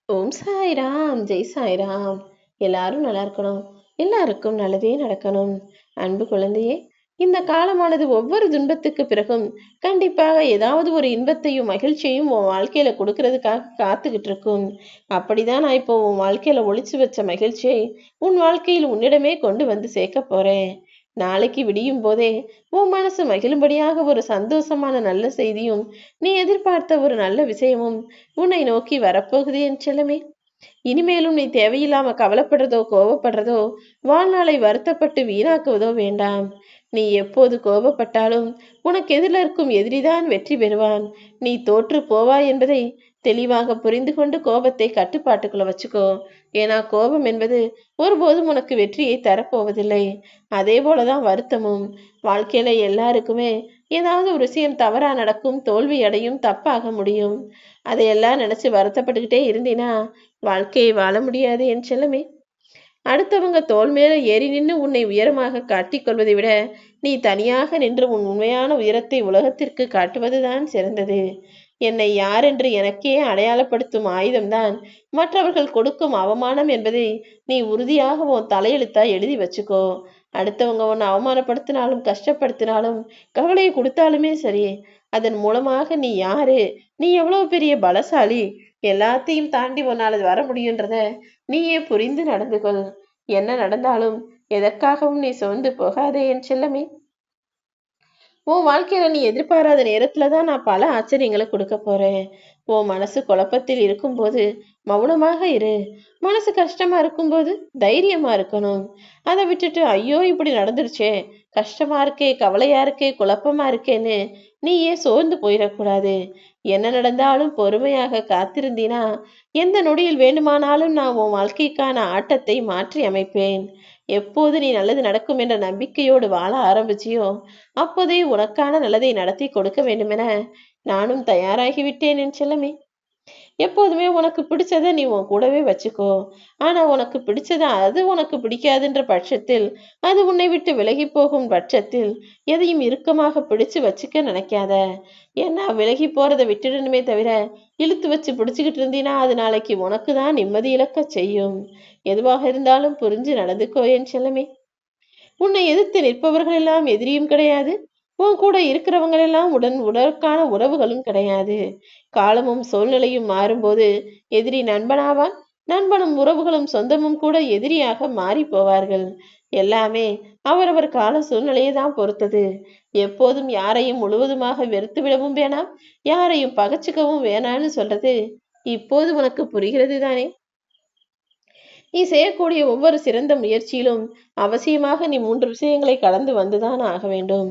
ஓம் சாய்ராம், ஜெய் சாய்ராம். எல்லாரும் நல்லா இருக்கணும். எல்லாருக்கும் நல்லதே நடக்கணும். அன்பு குழந்தையே, இந்த காலமானது ஒவ்வொரு துன்பத்துக்கு பிறகும் கண்டிப்பாக ஏதாவது ஒரு இன்பத்தையும் மகிழ்ச்சியையும் உன் வாழ்க்கையில கொடுக்கறதுக்காக காத்துக்கிட்டு இருக்கும். அப்படிதான் நான் இப்போ உன் வாழ்க்கையில ஒளிச்சு வச்ச மகிழ்ச்சியை உன் வாழ்க்கையில் உன்னிடமே கொண்டு வந்து சேர்க்க போறேன். நாளைக்கு விடியும் போதே உன் மனசு மகிழும்படியாக ஒரு சந்தோஷமான நல்ல செய்தியும் நீ எதிர்பார்த்த ஒரு நல்ல விஷயமும் உன்னை நோக்கி வரப்போகுது என் செல்லமே. இனிமேலும் நீ தேவையில்லாம கவலைப்படுறதோ கோபப்படுறதோ வாழ்நாளை வருத்தப்பட்டு வீணாக்குவதோ வேண்டாம். நீ எப்போது கோபப்பட்டாலும் உனக்கு எதிரில் இருக்கும் எதிரிதான் வெற்றி பெறுவான். நீ தோற்று போவாய் என்பதை தெளிவாக புரிந்து கொண்டு கோபத்தை கட்டுப்பாட்டுக்குள்ள வச்சுக்கோ. ஏன்னா கோபம் என்பது ஒருபோதும் உனக்கு வெற்றியை தரப்போவதில்லை. அதே போலதான் வருத்தமும். வாழ்க்கையில எல்லாருக்குமே ஏதாவது ஒரு விஷயம் தவறா நடக்கும், தோல்வி அடையும், தப்பாக முடியும். அதையெல்லாம் நினைச்சு வருத்தப்பட்டுக்கிட்டே இருந்தீனா வாழ்க்கையை வாழ முடியாது என் செல்லமே. அடுத்தவங்க தோள் மேல ஏறி நின்று உன்னை உயரமாக காட்டிக் கொள்வதை விட நீ தனியாக நின்று உன் உண்மையான உயரத்தை உலகத்திற்கு காட்டுவதுதான் சிறந்தது. என்னை யார் என்று எனக்கே அடையாளப்படுத்தும் ஆயுதம்தான் மற்றவர்கள் கொடுக்கும் அவமானம் என்பதை நீ உறுதியாக உன் தலையெழுத்தா எழுதி வச்சுக்கோ. அடுத்தவங்க உன்னை அவமானப்படுத்தினாலும் கஷ்டப்படுத்தினாலும் கவலையை கொடுத்தாலுமே சரி, அதன் மூலமாக நீ யாரு, நீ எவ்வளவு பெரிய பலசாலி, எல்லாத்தையும் தாண்டி உன்னால வர முடியுன்றத நீயே புரிந்து நடந்து கொள். என்ன நடந்தாலும் எதற்காகவும் நீ சோர்ந்து போகாதே என் செல்லமே. உன் வாழ்க்கையில நீ எதிர்பாராத நேரத்துலதான் நான் பல ஆச்சரியங்களை கொடுக்க போறேன். உன் மனசு குழப்பத்தில் இருக்கும்போது மௌனமாக இரு. மனசு கஷ்டமா இருக்கும்போது தைரியமா இருக்கணும். அதை விட்டுட்டு ஐயோ இப்படி நடந்துருச்சே, கஷ்டமா இருக்கே, கவலையா இருக்கே, குழப்பமா இருக்கேன்னு நீ ஏன் சோர்ந்து போயிடக்கூடாது. என்ன நடந்தாலும் பொறுமையாக காத்திருந்தீனா எந்த நொடியில் வேண்டுமானாலும் நான் உன் வாழ்க்கைக்கான ஆட்டத்தை மாற்றி அமைப்பேன். எப்போது நீ நல்லது நடக்கும் என்ற நம்பிக்கையோடு வாழ ஆரம்பிச்சியோ அப்போதே உனக்கான நல்லதை நடத்தி கொடுக்க வேண்டுமென நானும் தயாராகிவிட்டேன் என் செல்லமே. எப்போதுமே உனக்கு பிடிச்சதை நீ உன் கூடவே வச்சுக்கோ. ஆனா உனக்கு பிடிச்சதை அது உனக்கு பிடிக்காதுன்ற பட்சத்தில், அது உன்னை விட்டு விலகி போகும் பட்சத்தில் எதையும் இறுக்கமாக பிடிச்சு வச்சுக்க நினைக்காத. ஏன்னா விலகி போறதை விட்டுடணுமே தவிர இழுத்து வச்சு பிடிச்சுக்கிட்டு இருந்தீனா அது நாளைக்கு உனக்கு தான் நிம்மதி இழக்க செய்யும். எதுவாக இருந்தாலும் புரிஞ்சு நடந்துக்கோ என் செல்லமே. உன்னை எதிர்த்து நிற்பவர்கள் எல்லாம் எதிரியும் கிடையாது. உன் கூட இருக்கிறவங்க எல்லாம் உடற்கான உறவுகளும் கிடையாது. காலமும் சூழ்நிலையும் மாறும்போது எதிரி நண்பனாவான். நண்பனும் உறவுகளும் சொந்தமும் கூட எதிரியாக மாறி போவார்கள். எல்லாமே அவரவர் கால சூழ்நிலையை தான் பொறுத்தது. எப்போதும் யாரையும் முழுவதுமாக வெறுத்து விடவும் வேணாம், யாரையும் பகச்சுக்கவும் வேணான்னு சொல்றது இப்போது உனக்கு புரிகிறது தானே. நீ செய்யக்கூடிய ஒவ்வொரு சிறந்த முயற்சியிலும் அவசியமாக நீ 3 விஷயங்களை கடந்து வந்துதான் ஆக வேண்டும்.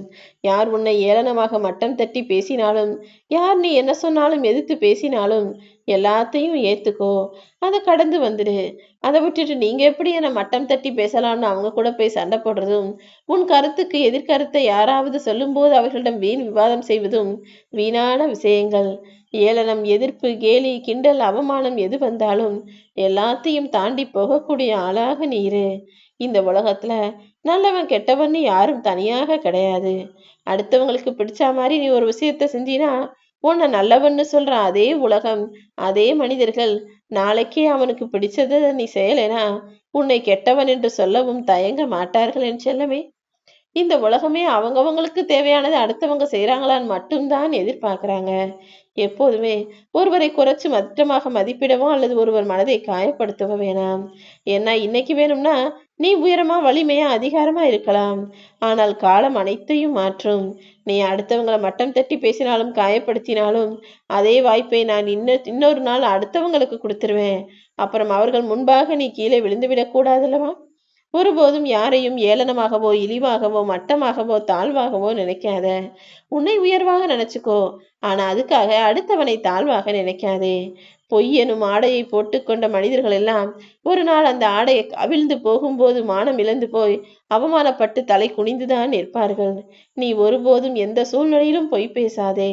யார் உன்னை ஏளனமாக மட்டம் தட்டி பேசினாலும், யார் நீ என்ன சொன்னாலும் எதிர்த்து பேசினாலும் எல்லாத்தையும் ஏத்துக்கோ. அதை கடந்து வந்துடு. அதை விட்டுட்டு நீங்க எப்படி என்ன மட்டம் தட்டி பேசலாம்னு அவங்க கூட போய் சண்டை போடுறதும், உன் கருத்துக்கு எதிர்கருத்தை யாராவது சொல்லும்போது அவர்களிடம் வீண் விவாதம் செய்வதும் வீணான விஷயங்கள். ஏளனம், எதிர்ப்பு, கேலி, கிண்டல், அவமானம் எது வந்தாலும் எல்லாத்தையும் தாண்டி போகக்கூடிய ஆளாக நீ இரு. இந்த உலகத்துல நல்லவன் கெட்டவன்னு யாரும் தனியாக கிடையாது. அடுத்தவங்களுக்கு பிடிச்ச மாதிரி நீ ஒரு விஷயத்த செஞ்சினா உன்னை நல்லவன்னு சொல்ற அதே உலகம், அதே மனிதர்கள் நாளைக்கே அவனுக்கு பிடிச்சத நீ செய்யலைனா உன்னை கெட்டவன் என்று சொல்லவும் தயங்க மாட்டார்கள் என் செல்லமே. இந்த உலகமே அவங்கவங்களுக்கு தேவையானது அடுத்தவங்க செய்யறாங்களான்னு மட்டும்தான் எதிர்பார்க்கறாங்க. எப்போதுமே ஒருவரை குறைச்சு மட்டமாக மதிப்பிடவோ அல்லது ஒருவர் மனதை காயப்படுத்தவோ வேணாம். ஏன்னா இன்னைக்கு வேணும்னா நீ உயரமா, வலிமையா, அதிகாரமா இருக்கலாம். ஆனால் காலம் அனைத்தையும் மாற்றும். நீ அடுத்தவங்களை மட்டம் தட்டி பேசினாலும் காயப்படுத்தினாலும் அதே வாய்ப்பை நான் இன்னொரு நாள் அடுத்தவங்களுக்கு கொடுத்துருவேன். அப்புறம் அவர்கள் முன்பாக நீ கீழே விழுந்து விடக்கூடாதல்லவா. ஒருபோதும் யாரையும் ஏளனமாகவோ, இழிவாகவோ, மட்டமாகவோ, தாழ்வாகவோ நினைக்காத. உன்னை உயர்வாக நினைச்சுக்கோ. ஆனா அதுக்காக அடுத்தவனை தாழ்வாக நினைக்காதே. பொய் எனும் ஆடையை போட்டுக்கொண்ட மனிதர்கள் எல்லாம் ஒரு நாள் அந்த ஆடையை அவிழ்ந்து போகும்போது மானம் இழந்து போய் அவமானப்பட்டு தலை குனிந்துதான் நிற்பார்கள். நீ ஒருபோதும் எந்த சூழ்நிலையிலும் பொய் பேசாதே.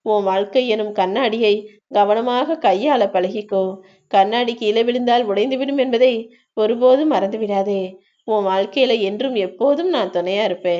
உன் வாழ்க்கை எனும் கண்ணாடியை கவனமாக கையாள பழகிக்கோ. கண்ணாடி கீழே விழுந்தால் உடைந்துவிடும் என்பதை ஒருபோதும் மறந்து விடாதே. உன் வாழ்க்கையில என்றும் எப்போதும் நான் துணையா இருப்பேன்.